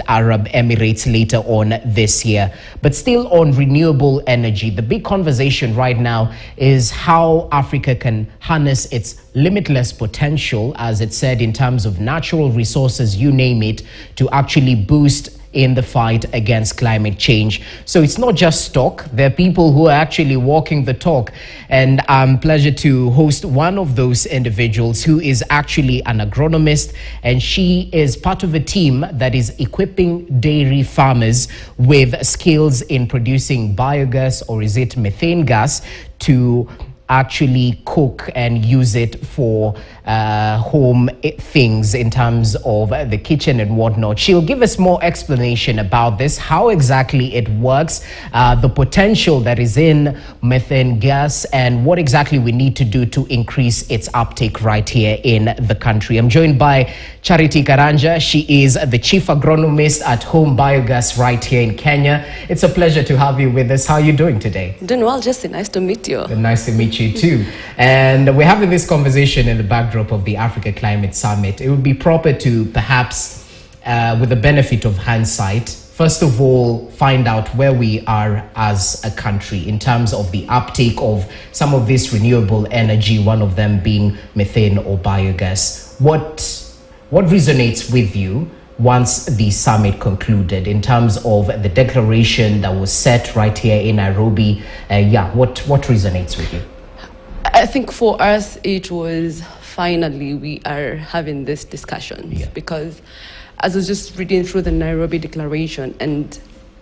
Arab Emirates later on this year. But still on renewable energy, the big conversation right now is how Africa can harness its limitless potential, as it said, in terms of natural resources, you name it, to actually boost in the fight against climate change. So it's not just talk. There are people who are actually walking the talk. And pleasure to host one of those individuals who is actually an agronomist, and she is part of a team that is equipping dairy farmers with skills in producing biogas, or is it methane gas, to actually cook and use it for home things in terms of the kitchen and whatnot. She'll give us more explanation about this, how exactly it works, the potential that is in methane gas, and what exactly we need to do to increase its uptake right here in the country. I'm joined by Charity Karanja. She is the chief agronomist at Home Biogas right here in Kenya. It's a pleasure to have you with us. How are you doing today? Doing well, Jesse. Nice to meet you. Nice to meet you too. And we're having this conversation in the backdrop of the Africa Climate Summit. It would be proper to perhaps, with the benefit of hindsight, first of all, find out where we are as a country in terms of the uptake of some of this renewable energy, one of them being methane or biogas. What resonates with you once the summit concluded in terms of the declaration that was set right here in Nairobi? What resonates with you? I think for us, it was finally we are having this discussion, because as I was just reading through the Nairobi declaration, and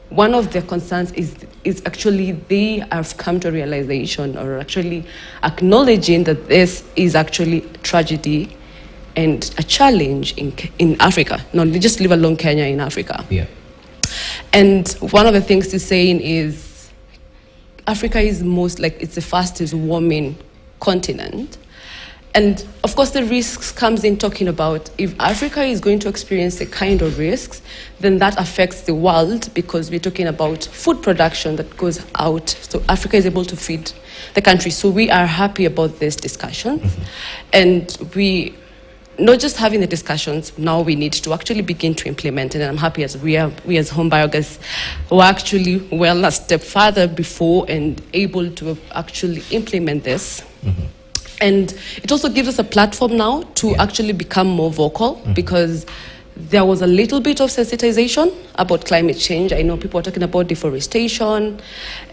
one of their concerns is actually they have come to a realization, or actually acknowledging that this is actually tragedy and a challenge in Africa, not just leave alone Kenya, in Africa. And one of the things they're saying is Africa is it's the fastest warming continent. And of course the risks comes in talking about if Africa is going to experience the kind of risks, then that affects the world, because we're talking about food production that goes out. So Africa is able to feed the country. So we are happy about this discussion. And we not just having the discussions, now we need to actually begin to implement it. And I'm happy as we as Home Biogas were actually well a step further before and able to actually implement this. And it also gives us a platform now to actually become more vocal, because there was a little bit of sensitization about climate change. I know people are talking about deforestation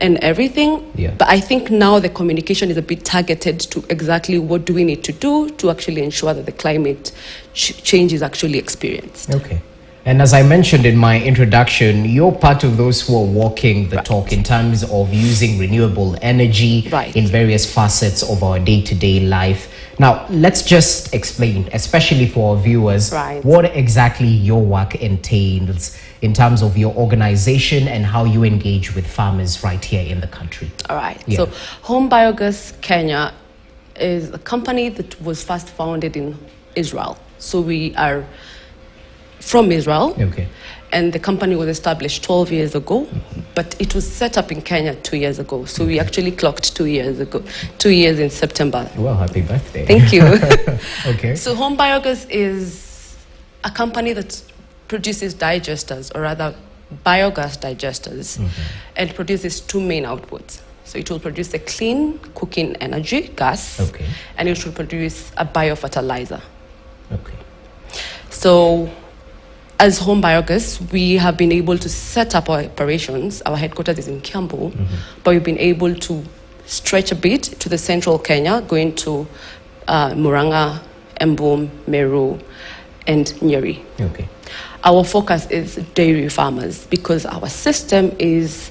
and everything, but I think now the communication is a bit targeted to exactly what do we need to do to actually ensure that the climate change is actually experienced. Okay. And as I mentioned in my introduction, you're part of those who are walking the talk in terms of using renewable energy in various facets of our day-to-day life. Now, let's just explain, especially for our viewers, what exactly your work entails in terms of your organization and how you engage with farmers right here in the country. All right. So Home Biogas Kenya is a company that was first founded in Israel. So we are from Israel, and the company was established 12 years ago, but it was set up in Kenya 2 years ago. So we actually clocked 2 years ago, 2 years in September. Well, happy birthday. Thank you. Okay. So Home Biogas is a company that produces digesters, or rather biogas digesters, and produces two main outputs. So it will produce a clean cooking energy, gas, and it will produce a biofertilizer. So as Home Biogas, we have been able to set up our operations. Our headquarters is in Kiambu, but we've been able to stretch a bit to the central Kenya, going to Murang'a, Embu, Meru, and Nyeri. Our focus is dairy farmers, because our system is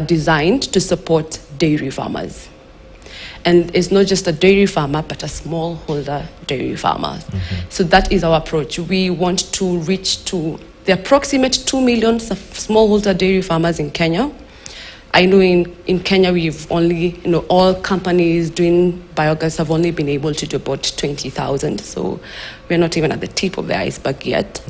designed to support dairy farmers. And it's not just a dairy farmer, but a smallholder dairy farmer. So that is our approach. We want to reach to the approximate 2 million smallholder dairy farmers in Kenya. I know in Kenya, we've only, all companies doing biogas have only been able to do about 20,000. So we're not even at the tip of the iceberg yet.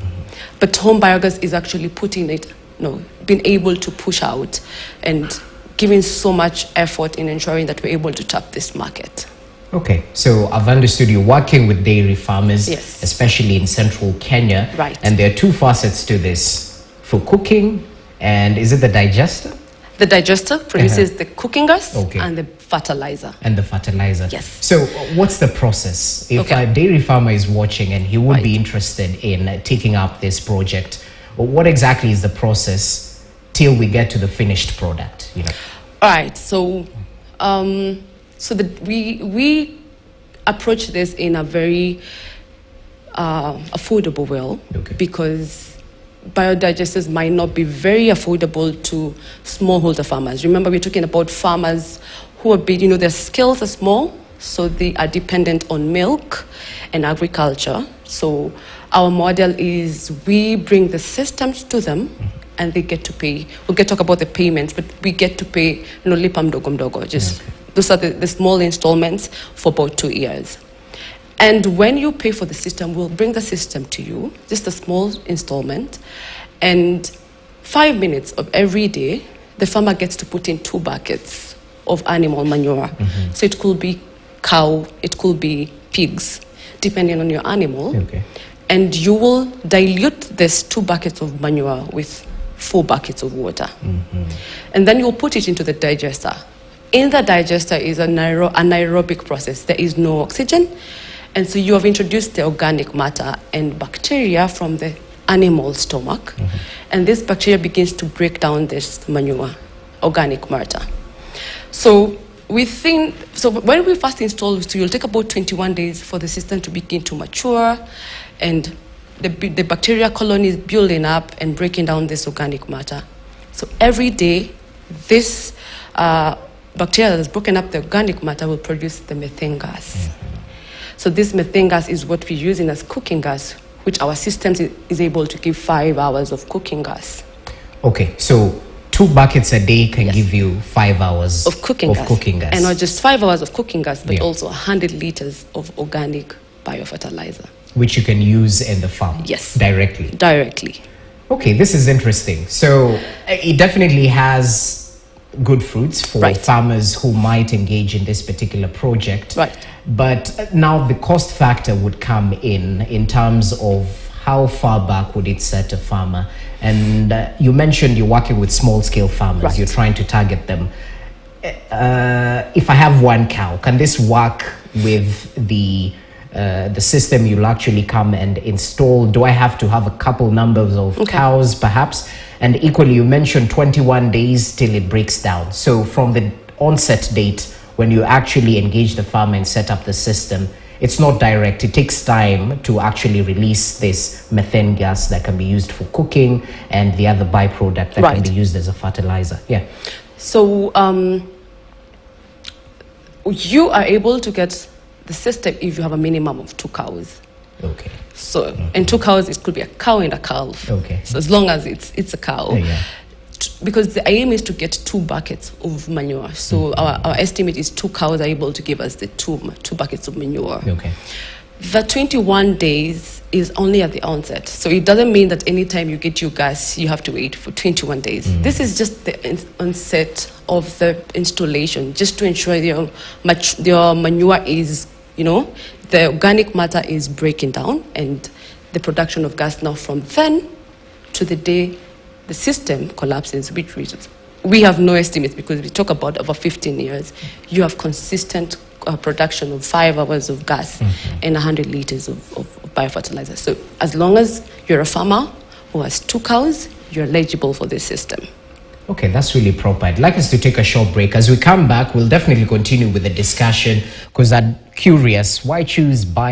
But Home Biogas is actually putting it, been able to push out and giving so much effort in ensuring that we're able to tap this market. Okay, so I've understood you're working with dairy farmers, Yes. especially in central Kenya. Right. And there are two facets to this: for cooking, and is it the digester? The digester produces the cooking gas Okay. and the fertilizer. And the fertilizer. Yes. So what's the process? If Okay. a dairy farmer is watching and he would Right. be interested in taking up this project, what exactly is the process till we get to the finished product? You know? All right. So, we approach this in a very affordable way, Okay. because biodigesters might not be very affordable to smallholder farmers. Remember, we're talking about farmers who are big, their skills are small, so they are dependent on milk and agriculture. So our model is we bring the systems to them and they get to pay. We'll talk about the payments, but we get to pay lipa mdogo mdogo. Just those are the small installments for about 2 years. And when you pay for the system, we'll bring the system to you, just a small installment, and 5 minutes of every day, the farmer gets to put in 2 buckets of animal manure. So it could be cow, it could be pigs, depending on your animal. Okay. And you will dilute this 2 buckets of manure with 4 buckets of water. And then you'll put it into the digester. In the digester is an anaerobic process. There is no oxygen. And so you have introduced the organic matter and bacteria from the animal stomach. And this bacteria begins to break down this manure, organic matter. So when we first install, so you'll take about 21 days for the system to begin to mature, and the bacteria colony is building up and breaking down this organic matter. So every day, this bacteria that has broken up the organic matter will produce the methane gas. So this methane gas is what we're using as cooking gas, which our system is able to give 5 hours of cooking gas. Okay, so 2 buckets a day can give you 5 hours of cooking gas. And not just 5 hours of cooking gas, but also 100 liters of organic biofertilizer. Which you can use in the farm? Yes. Directly? Directly. Okay, this is interesting. So it definitely has good fruits for farmers who might engage in this particular project. Right. But now the cost factor would come in terms of how far back would it set a farmer? And you mentioned you're working with small-scale farmers. Right. You're trying to target them. If I have 1 cow, can this work with the system you'll actually come and install? Do I have to have a couple numbers of cows, perhaps? And equally, you mentioned 21 days till it breaks down. So from the onset date, when you actually engage the farmer and set up the system, it's not direct. It takes time to actually release this methane gas that can be used for cooking and the other byproduct that can be used as a fertilizer. Yeah. So you are able to get the system if you have a minimum of 2 cows. Okay. So, and 2 cows, it could be a cow and a calf. Okay. So as long as it's a cow. Because the aim is to get 2 buckets of manure. So our estimate is 2 cows are able to give us the 2 buckets of manure. Okay. The 21 days is only at the onset. So it doesn't mean that anytime you get your gas, you have to wait for 21 days. This is just the onset of the installation, just to ensure your manure is, the organic matter is breaking down, and the production of gas now from then to the day the system collapses, which we have no estimates because we talk about over 15 years. You have consistent production of 5 hours of gas and 100 liters of biofertilizer. So as long as you're a farmer who has 2 cows, you're eligible for this system. Okay, that's really proper. I'd like us to take a short break. As we come back, we'll definitely continue with the discussion because I'm curious, why choose bio